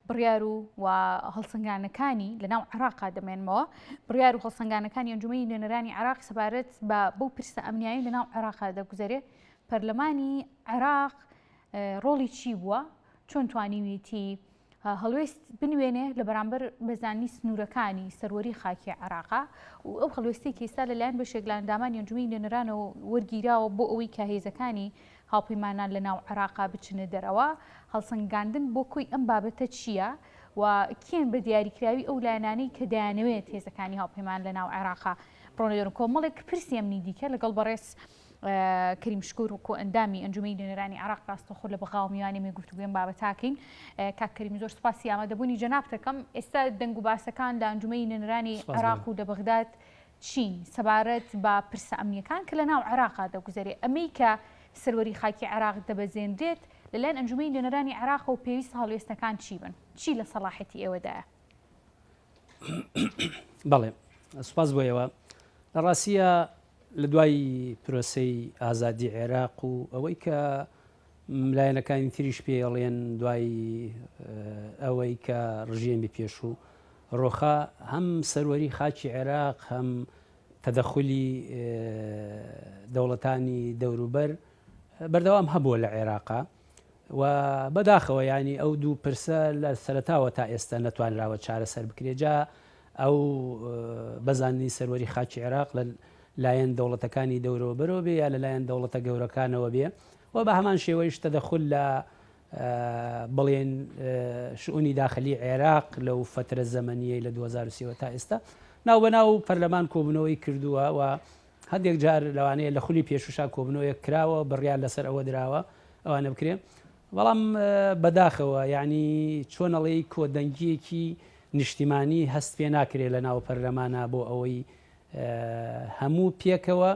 بڕیار و هەڵسەنگانەکانی لەناو عێراقا دەمێنمەوە بڕیار و هەڵسەنگانەکانی ئەنجومەی نوێنەرانی عێراق سەبارەت بە بەو پرسە ئەمنیایی لەناو عێراقا دەگوزارێت پەرلەمانی عێراق ڕۆڵی چی بووە چۆن توانیویەتی هەڵوێست بنوێنێ لە بەرامبەر بەزانی سنوورەکانی سەروەری خاکی عێراقا و ئەو هەڵوێستی کە ئێستا لەلایەن بەشێک لە ئەندامانی ئەنجومەی نوێنەرانەوە وەرگیراوە بۆ ئەوەی کە هێزەکانی هاوپەیمانان لەناو عێراقا بچنە دەرەوە هەڵسەنگاندن بۆ کۆی ئەم بابەتە چییە و کێن بە دیاریکراوی ئەو لایەنانەی کە دەیانەوێت هێزەکانی هاوپەیمان لەناو عێراقا بڕۆنەدەرن کۆمەڵێک پرسی ئەمنی دیکە لەگەڵ بەڕێز کەریم شکور وکۆ ئەندامی ئەنجومەی نوێنەرانی عێراق ڕاستەخۆ لە بەغاو میوانی گفتوگوێن بابەتاکەین کاک کەریم زۆر سوپاسی ئامادەبوونی جەناب دەکەم ئێستا دەنگ و باسەکان لە ئەنجومەی نوێنەرانی عێراق و لە بەغداد چین سەبارەت بە پرسە ئەمنیەکان کە لەناو عێراقا دەگوزارێت ئەمەی کە سەروەری خاکی عێراق دەبەزێنرێت لەلایەن ئەنجومەی نوێنەرانی عێراق و پێویست هەڵوێستەکان چی بن چی لە سەلاحەتی ئێوەدایە بەڵێ سوپاس بۆ ئێوە لە ڕاستیە لە دوای پرۆسەی ئازادی عێراق و ئەوەی کە لایەنەکانی تریش پێڵێن دوای ئەوەی کە ڕژێمی پێش و ڕۆخا هەم سەروەری خاکی عێراق هەم تەدەخلی دەوڵەتانی دەوروبەر بەردەوام هەبووە لە عێراقا و بەداخەوە ینی ئەو دوو پرسە لە سەرەتاوە تا ئێستا نەتوانراوە چارەسەر بکرێجا ئەو بەزانی سەروەری خاکی عێراق لە لایەن دەوڵەتەکانی دەورەوە بەرەوە بێ یا لەلایەن دەوڵەتە گەورەکانەوە بێ و بە هەمان شێوەیش تەدەخل لە بڵێن شئونی داخلی عێراق لەو فترە زەمەنیەی لە 2023 تا ئێستا ناو بەناو پەرلەمان کۆبنەوەی کردووە و هەندێک جار لەوانەیە لە خولی پێشوشا کۆبنەوەیە کراوە بڕیار لەسەر ئەوە دراوە ئەوانە بکرێ بەڵام بەداخەوە یعنی چۆنەڵی کۆدەنگیەکی نیشتیمانی هەست پێ ناکرێت لە ناو پەرلەمانە بۆ ئەوەی هەموو پێکەوە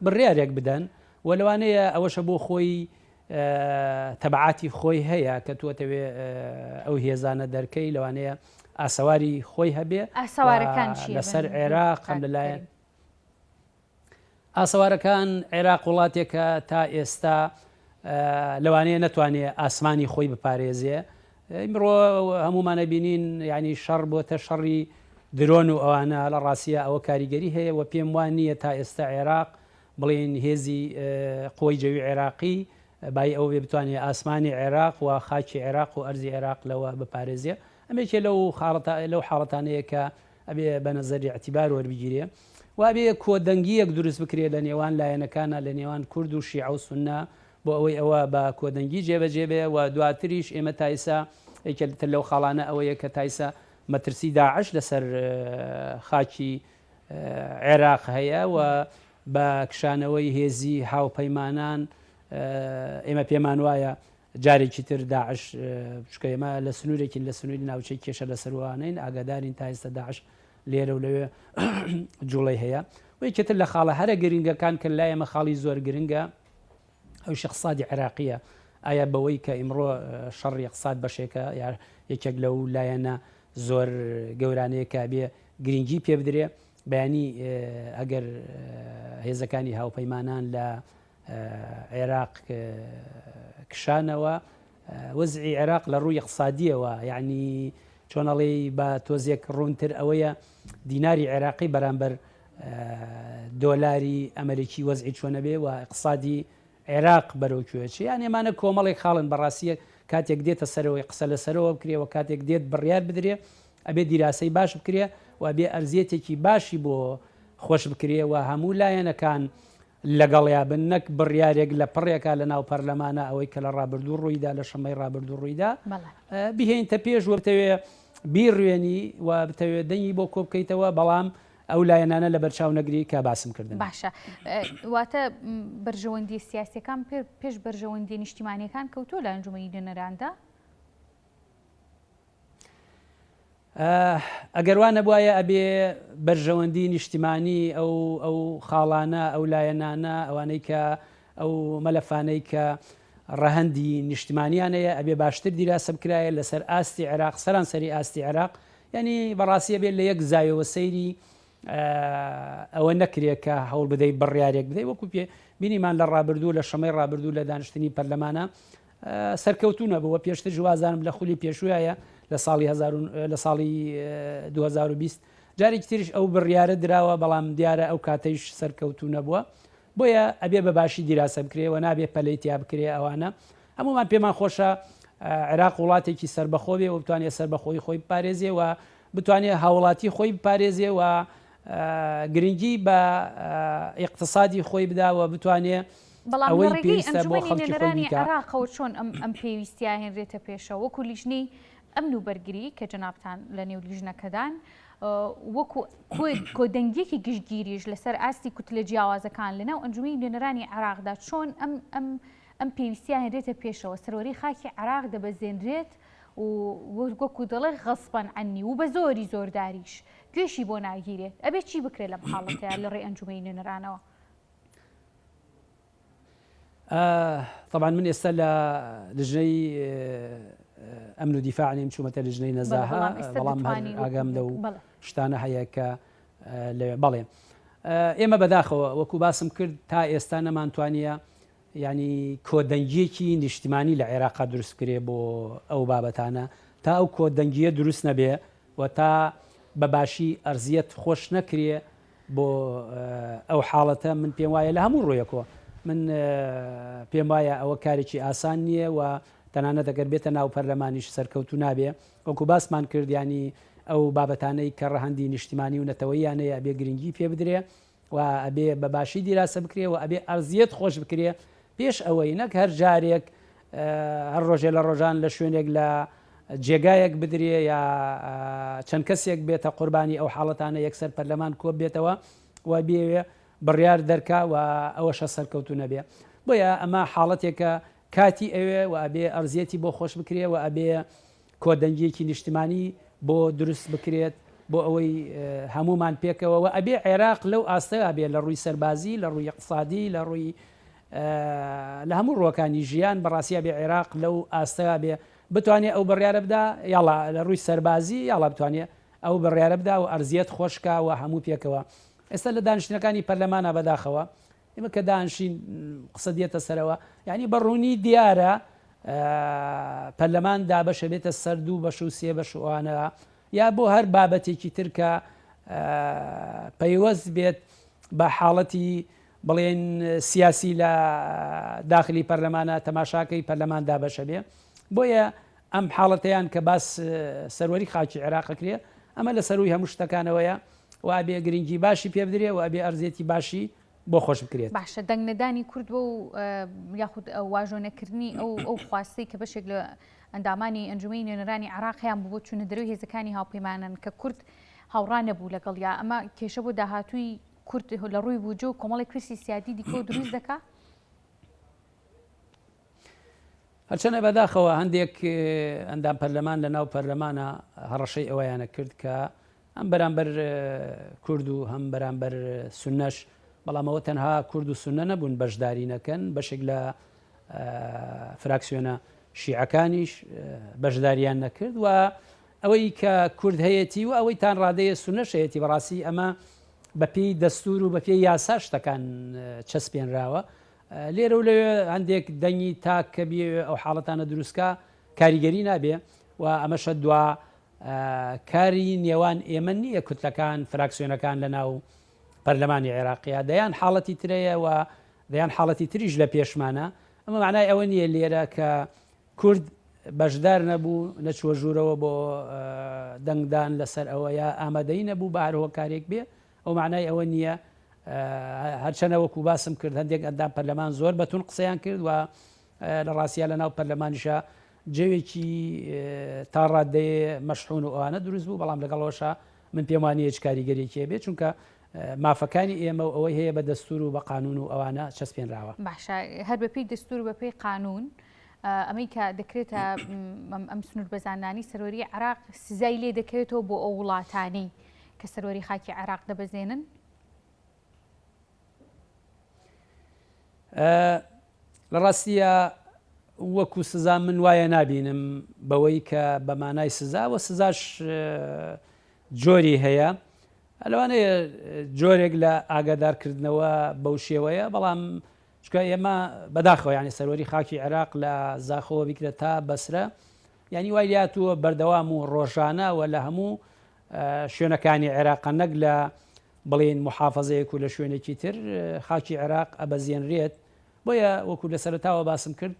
بڕیارێک بدەن و لەوانەیە ئەوەشە بۆ خۆی تەبعاتی خۆی هەیە کە تۆتەوێ ئەو هێزانە دەرکەی لەوانەیە ئاسەواری خۆی هەبێ لەسەر عێراق هەم لەلایەن ئاسەوارەکان عێراق وڵاتێکە تا ئێستا لەوانەیە نەتوانێت ئاسمانی خۆی بپارێزێ ئیمڕۆ هەمومانە بینین ینی شەڕ بۆتە شەڕی درۆن و ئەوانە لە ڕاستیە ئەوە کاریگەری هەیە و پێم وان نییە تا ئێستا عێراق بڵێن هێزی قۆی جەوی عێراقی بای ئەو بێ بتوانێت ئاسمانی عێراق و خاکی عێراق و ئەرزی عێراق لەوە بپارێزیە ئەمێکێ لەو حاڵەتانەیە کە ئەبێ بە نەزەری اعتیبار وەربگیرێ و ئەبێ کۆدەنگیەک دروست بکرێت لە نێوان لایەنەکانە لە نێوان کورد و شیعە و سوننا بۆ ئەوەی ئەوە بە کۆدەنگی جێبەجێبێ و دواتریش ئێمە تایسا یەکێتر لەو خاڵانە ئەوەیە کە تایسا مەترسی داعش لەسەر خاکی عێراق هەیە و بە کشانەوەی هێزی هاوپەیمانان ئێمە پێمان وایە جارێکی تر داعش چکە ئێمە لە سنوورێکی لە سنووری ناوچەی کێشە لە سەروانین ئاگادارین تا ئێستا داعش لێرە و لەوێ جوڵی هەیە و یەکێتر لە خاڵە هەرە گرنگەکان کە لای ئێمە خاڵی زۆر گرنگە ئەو شەخصادی عێراقیە ئایا بەوەی کە ئیمڕۆ شەڕی اقتصاد بەشێکە یا یەکێک لەو لایەنە زۆر گەورانەیە کە بێ گرنگی پێ بدرێ بەیانی ئەگەر هێزەکانی هاوپەیمانان لە عێراق کشانەوە وەزعی عێراق لە ڕووی اقتصادیەوە یعنی چۆنەڵی بە تۆزێک ڕوونتر ئەوەیە دیناری عێراقی بەرامبەر دۆلاری ئەمریکی وەزعی چۆنە بێ و اقتصادی عێراق بەرەوکوێچی یان ئێمانە کۆمەڵێک خاڵن بەڕاستیە کاتێک دێتە سەرەوەی قسە لەسەرەوە بکرێ و کاتێک دێت بڕیار بدرێ ئەبێ دیراسی باش بکرێ و بێ ئەرزیەتێکی باشی بۆ خۆش بکرێ و هەموو لایەنەکان لەگەڵیا بن نەک بڕیارێک لە پڕێکا لە ناو پەرلەمانە ئەوەی کە لە ڕابردوو ڕوویدا لە شەمەی ڕابردوو ڕوویدا بهێنتە پێش وە بتەوێ بیڕوێنی و بتەوێت دەنگی بۆ کۆ بکەیتەوە بەڵام ئەو لایەنانە لە بەرچاو نەگری کە باسم کردن باشە واتە بەرژەوەندی سیاسیەکان پێش بەرژەوەندی نیشتیمانیەکان کەوتۆ لە ئەنجومەی نوێنەراندا ئەگەر وانە بواە ئەبێ بەرژەوەندی نیشتیمانی ئەو خاڵانە ئەو لایەنانە ئەوانەی کە ئەو مەلەفانەی کە ڕەهەندی نیشتیمانیانەیە ئەبێ باشتر دیراسە بکرایە لەسەر ئاستی عێراق سەرانسەری ئاستی عێراق ینی بەڕاستیە بێت لە یەک زایەوە سەیری ئەوە نەکرێت کە هەوڵ بدەیت بڕیارێک بدەیت وەکو پێ بینیمان لە ڕابردوو لە شەمەی ڕابردوو لە دانیشتنی پەرلەمانە سەرکەوتونە بووە پێشتر جوازانم لە خولی پێشوایە لە ساڵی 2020 جارێکی تریش ئەو بڕیارە دراوە بەڵام دیارە ئەو کاتەیش سەرکەوتو نەبووە بۆیە ئەبێ بە باشی دیراسە بکرێەوە نابێ پەلەیتیا بکرێ ئەوانە هەمومان پێمان خۆشە عێراق وڵاتێکی سربەخۆبێ و بتوانێت سربەخۆی خۆی بپارێزێ و بتوانێت هاوڵاتی خۆی بپارێزێ و گرنگی بە اقتصادی خۆی بداوە بتوانێت بەڵام ڕێگەی ئەنجومەنی نوێنەرانی عێراقەوە چۆن ئەم پێویستیا هێنرێتە پێشەوە وەکو لیژنەی ئەمن و بەرگری کە جەنابتان لە نێو لیژنەکەدان وەکو کۆدەنگیەکی گشتگیریش لەسەر ئاستی کوتلە جیاوازەکان لەناو ئەنجومەنی نوێنەرانی عێراقدا چۆن ئەم پێویستیا هێنرێتە پێشەوە سەرۆری خاکی عێراق دەبەزێنرێت و وەکو دەڵێ غەسبەن عنی و بە زۆری زۆرداریش گوێشی بۆ ناگیرێت ئەبێ چی بکرێت لەم حاڵەتەیە لە ڕێی ئەنجومەنی نوێنەرانەوە طبعا من ئێستا لە لژنەی ئەمن و دیفاع نیم چوومەتە لژنەی نەزاها بەڵام ئاگام لەو شتانە هەیە کە بەڵێ ئێمە بەداخەوە وەکو باسم کرد تا ئێستا نەمانتوانیە ینی کۆدەنگیەکی نیشتیمانی لە عێراقا دروست کرێ بۆ ئەو بابەتانە تا ئەو کۆدەنگیە دروست نەبێ و تا بەباشی ئەرزیەت خۆش نەکرێ بۆ ئەو حاڵەتە من پێم وایە لە هەموو ڕۆیەکەوە من پێم وایە ئەوە کارێکی ئاسان نییە و تەنانەت ئەگەر بێتە ناو پەرلەمانیش سەرکەوتو نابێ وەکو باسمان کردیانی ئەو بابەتانەی کە ڕەهەندی نیشتیمانی و نەتەوەیانەیە ئەبێ گرنگی پێ بدرێ و ئەبێ بەباشی دیراسە بکرێ و ئەبێ ئەرزیەت خۆش بکرێ پێش ئەوەی نەک هەر جارێک هەر ڕۆژێ لە ڕۆژان لە شوێنێک لە جێگایەک بدرێ یا چەند کەسێک بێتە قوربانی ئەو حاڵەتانە یەکسەر پەرلەمان کۆ بێتەوە و بێوێ بڕیار دەرکا و ئەوەشە سەرکەوتو نەبێ بۆیە ئەمە حاڵەتێکە کاتی ئەوێ و ئەبێ ئەرزیەتی بۆ خۆش بکرێ و ئەبێ کۆدەنگیەکی نیشتیمانی بۆ دروست بکرێت بۆ ئەوەی هەمومان پێکەوە و ئەبێ عێراق لەو ئاستەیە بێ لە ڕووی سەربازی لە ڕووی اقتصادی لە ڕووی لە هەموو ڕۆکانی ژیان بەڕاستیە بێ عێراق لەو ئاستەیە بێ بتوانێت ئەو بڕیارە بدا یاڵا لە ڕووی سەربازی یاڵا بتوانێت ئەو بڕیارە بدا و ئەرزیەت خۆشکە و هەموو پێکەوە ئێستا لە دانیشتنەکانی پەرلەمانە بەداخەوە ئێمە کە دانشین قسە دێتە سەرەوە یعنی بەڕوونی دیارە پەرلەمان دابەشە بێتە سەر دوو بەش و سێ بەشوانە یا بۆ هەر بابەتێکی ترکە پەیوەست بێت بە حاڵەتی بڵێن سیاسی لە داخلی پەرلەمانە تەماشاکەی پەرلەمان دابەشە بێ بۆیە ئەم حاڵەتەیان کە باس سەروەری خاکی عێراقەکرێ ئەمە لە سەروی هەموو شتەکانەوەیە و ئەبێ گرنگی باشی پێ بدرێ و ئەبێ ئەرزێتی باشی بۆ خۆش بکرێت باشە دەنگنەدانی کورد بۆ یاخود واژۆنەکردنی ئەو خواستی کە بەشێک لە ئەندامانی ئەنجومەنی نوێنەرانی عێراقیان بوو بۆ چوونە دەروی هێزەکانی هاوپەیمانن کە کورد هاوڕان نەبوو لەگەڵ یا ئەمە کێشە بۆ داهاتووی کورد لە ڕووی بووجە و کۆمەڵی کرسی سیادی دیکۆ دروست دەکا هەرچەنە بەداخەوە هەندێک ئەندام پەرلەمان لە ناو پەرلەمانە هەڕەشەی ئەوەیانە کرد کە ئەم بەرامبەر کورد و هەم بەرامبەر سونەش بەڵام ئەوە تەنها کورد و سونە نەبوون بەشداری نەکەن بەشێک لە فراکسیۆنە شیعەکانیش بەشداریان نەکرد و ئەوەی کە کورد هەیەی و ئەوەی تان ڕادەیە سونەش هەیەی بەڕاستی ئەمە بەپێی دەستور و بەپێی یاسا شتەکان چەسپێنراوە لێرە و لەوێ هەندێک دەنگی تاکە بێ ئەو حاڵەتانە دروستکە کاریگەری نابێ و ئەمەشە دوا کاری نێوان ئێمە نییە کوتلەکان فراکسیۆنەکان لە ناو پەرلەمانی عێراقیە دەیان حاڵەتی ترەیە و دەیان حاڵەتی تریش لە پێشمانە ئەمە معنای ئەوە نییە لێرە کە کورد بەشدار نەبوو نەچوە ژوورەوە بۆ دەنگدان لەسەر ئەوە یا ئامادەی نەبوو بە هەرهۆ کارێک بێ ئەو معنای ئەوە نییە هەرچەنە وەکو باسم کرد هەندێک ئەندام پەرلەمان زۆر بەتون قسەیان کرد و لە ڕاستیە لە ناو پەرلەمانیشە جێوێکی تا ڕادەیە مەشحون و ئەوانە دروست بوو بەڵام لەگەڵەوەشە من پێم وانە هیچ کاریگەریەکێ بێت چونکە مافەکانی ئێمە و ئەوەی هەیە بە دەستور و بە قانون و ئەوانە چەسپێنراوە باشە هەر بەپێی دەستور بەپێی قانون ئەمەی کە دەکرێتە ئەم سنوور بەزانانی سەرۆری عێراق سزای لێ دەکەوێتەوە بۆ ئەو وڵاتانی کە سەرۆری خاکی عێراق دەبەزێنن لە ڕاستیە وەکو سزا من وایە نابینم بەوەی کە بەمانای سزا و سزاش جۆری هەیە ئەلەوانەیە جۆرێک لە ئاگادارکردنەوە بەو شێوەیە بەڵام چکە ئێمە بەداخەوە یانی سەرۆری خاکی عێراق لە زاخەوە بیکرێت تا بەسرە یعنی وای لاتووە بەردەوام و ڕۆژانە و لە هەموو شوێنەکانی عێراق نەک لە بڵێن محافظەیەک و لە شوێنێکی تر خاکی عێراق ئەبەزیێنرێت بۆیە وەکو لە سەرتاوە باسم کرد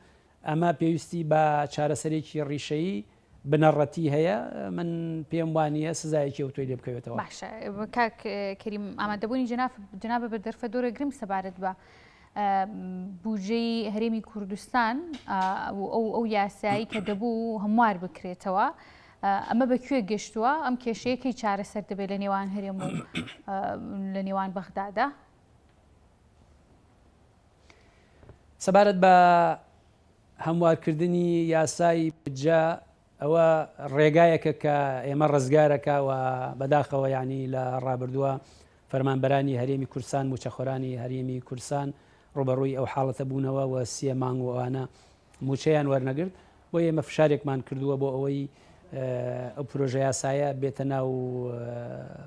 ئەمە پێویستی بە چارەسەرێکی ڕیشەیی بنەڕەتی هەیە من پێم وانە سزایەکی ئەو تۆی لێ بکەوێتەوە. باشە کاک کەریم ئامادەبوونی جناب بە دەرفە دۆرە گرم سەبارەت بە بودجەی هەرێمی کوردستان ئەو یاسایی کە دەبوو هەموار بکرێتەوە ئەمە بەکوێ گەشتووە ئەم کێشەیەکی چارەسەر دەبێت لە نێوان هەرێم و لە نێوان بەغدادا؟ سەبارەت بە هەموارکردنی یاسای بودجە ئەوە ڕێگایەکە کە ئێمە ڕزگارەکە و بەداخەوە ینی لە ڕابردووە فەرمانبەرانی هەرێمی کوردستان موچەخۆرانی هەرێمی کوردستان ڕوبەڕووی ئەو حاڵەتە بوونەوە و 3 مانگ وانە موچەیان وەرنەگرت بۆ ئێمە فشارێکمان کردووە بۆ ئەوەی ئەو پرۆژە یاسایە بێتە ناو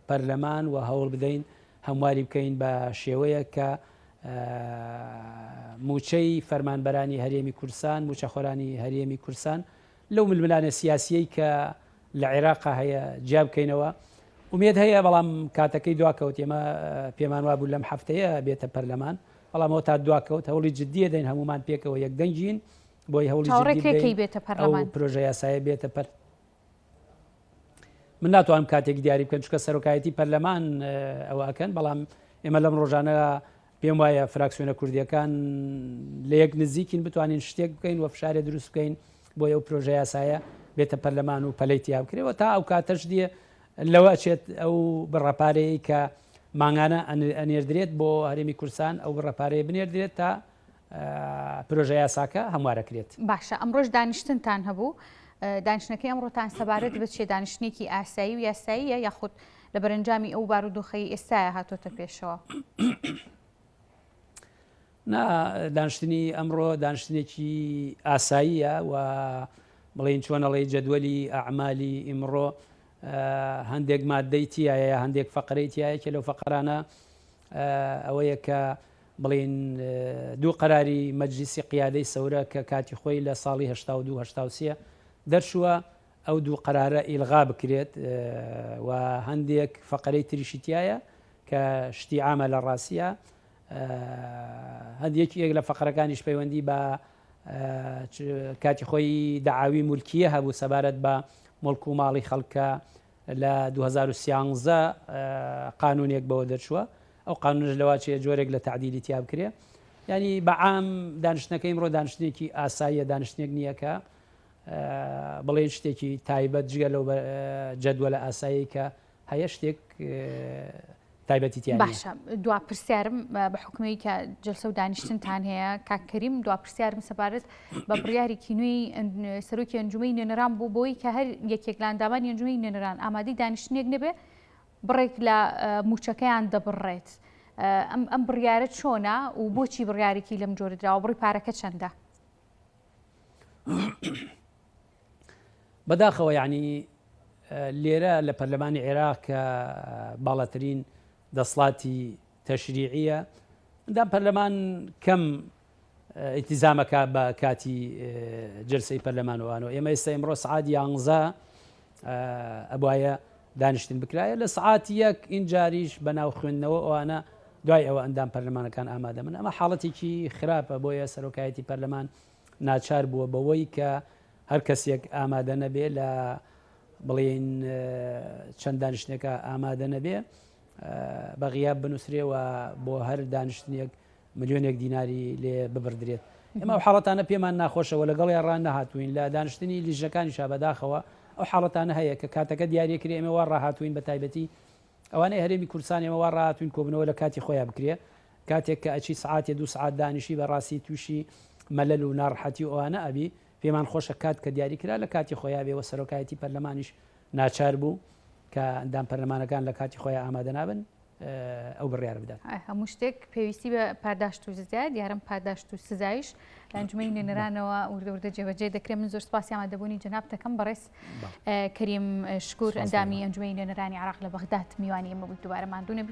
پەرلەمان و هەوڵ بدەین هەمواری بکەین بە شێوەیە کە موچەی فەرمانبەرانی هەرێمی کوردستان موچەخۆرانی هەرێمی کوردستان لەو ململانە سیاسیەی کە لە عێراقا هەیە جیا بکەینەوە ومێد هەیە بەڵام کاتەکەی دواکەوت ئێمە پێمان وابوو لەم هەفتەیە بێتە پەرلەمان بەڵامەوە تا دواکەوت هەوڵی جددیە دەین هەمومان پێکەوە یەک دەنگین بۆی هەوڵی بێتە پەرلەمان پرۆژە یاسایە بێتە پەر من ناتوانم کاتێک دیاری بکەن چکە سەرۆکایەتی پەرلەمان ئەوەکەن بەڵام ئێمە لەم ڕۆژانە پێم وایە فراکسیۆنە کوردیەکان لە یەک نزیکین بتوانین شتێک بکەین و فشارێ دروست بکەین بۆ ئەو پرۆژە یاسایە بێتە پەرلەمان و پەلەی تیا بکرێەوە تا ئەو کاتەش دیە لەوە چێت ئەو بڕەپارەیە کە ماگانە ئەنێردرێت بۆ هەرێمی کوردستان ئەو بڕەپارەیە بنێردرێت تا پرۆژە یاساکە هەموارەکرێت. باشە ئەمڕۆژ دانیشتنتان هەبوو دانیشتنەکەی ئەمڕۆتان سەبارەت بە چێ دانیشتێکی ئاسایی و یاساییە یاخود لە بەرەنجامی ئەو بارودۆخەی ئێستاە هاتۆتە پێشەوە؟ دانیشتنی ئەمڕۆ دانیشتێکی ئاساییە و بڵین چۆنەڵی جەدوەلی ئەعمالی ئیمڕۆ هەندێک مادەی تایە هەندێک فەقرەی تایە کە لەو فەقرانە ئەوەیە کە بڵین دوو قەراری مەجلیسی قیادەی سەورە کە کاتی خۆی لە ساڵی 1970 دەرچووە ئەو دوو قەرارە ئیلغا بکرێت و هەندێک فەقرەی تریشی تایە کە شتی عامە لە ڕاستیە هەندێکی یەک لە فەقرەکانیش پەیوەندی بە کاتی خۆی داعاوی مولکیە هەبوو سەبارەت بە مڵک و ماڵی خەڵکە لە 2013 قانونێک بەوە دەرچووە ئەو قانونش لەواچێ جۆرێک لە تعدیلی تیا بکرێ ینی بەعام دانیشتنەکەی ئیمڕۆ دانیشتێکی ئاساییە دانیشتێک نییە کە بڵێن شتێکی تایبەت جگە لەو جەدوە لە ئاسایی کە هەیە شتێک تایبەتی تیان باشە دوا پرسیارم بە حکومەی کە جلسە و دانیشتنتان هەیە کاکەریم دوا پرسیارم سەبارەت بە بڕیارێکی نوێی سەرۆکی ئەنجومەی نوێنەران بوو بۆی کە هەر یەکێک لە ئەندامانی ئەنجومەی نوێنەران ئامادەی دانیشتنێک نەبێ بڕێک لە موچەکەیان دەبڕێت ئەم بڕیارە چۆنە و بۆچی بڕیارێکی لەم جۆرە دراوە بڕی پارەکە چەندە؟ بەداخەوە یعنی لێرە لە پەرلەمانی عێراق کە باڵاترین دەسڵاتی تەشریعیە ئەندام پەرلەمان کەم ئیتیزامەکە بە کاتی جلسەی پەرلەمانەوانەوە ئێمە ئێستا ئیمڕۆ سعات 11 ئەبوایە دانیشتن بکرایە لە سعاتی یەک ئینجاریش بەناو خوێندنەوە ئەوانە دوای ئەوە ئەندام پەرلەمانەکان ئامادە من ئەمە حاڵەتێکی خراپە بۆیە سەرۆکایەتی پەرلەمان ناچار بووە بەوەی کە هەر کەسێک ئامادە نەبێ لە بڵێن چەند دانیشتێکە ئامادە نەبێ بەغیاب بنووسرێەوە بۆ هەر دانیشتنێک ملیۆنێک دیناری لێ ببردرێت ئێمە ئەو حاڵەتانە پێمان ناخۆشەوە لەگەڵی ڕان نەهاتوین لە دانیشتنی لیژەکانی شابەداخەوە ئەو حاڵەتانە هەیە کە کاتەکە دیارەکرێ ئێمە وا ڕاهاتوین بە تایبەتی ئەوانەی هەرێمی کوردستان ئێمە وا ڕاهاتوین کۆبنەوە لە کاتی خۆیان بکرێ کاتێک کە ئەچی سعاتێ 2 سعات دانیشی بەڕاستی تووشی مەلەل و ناڕحەتی ئەوانە ئەبی پێمان خۆشە کات کە دیاریکرا لە کاتی خۆیان بێەوە سەرۆکایەتی پەرلەمانیش ناچار بوو کە ئەندام پەرلەمانەکان لە کاتی خۆیان ئامادە نابن ئەو بڕیار بدات هەموو شتێک پێویستی بە پاداشت و زیاد دیارم پاداشت و سزایش لە ئەنجومەی نوێنەرانەوە وردە جێبەجێ دەکرێت من زۆر سپاسی ئامادەبوونی جەناب دەکەم بەڕێز کەریم شکور ئەندامی ئەنجومەی نوێنەرانی عێراق لە بەغداد میوانی ئەمە بوویت دووبارە ماندوو نەبی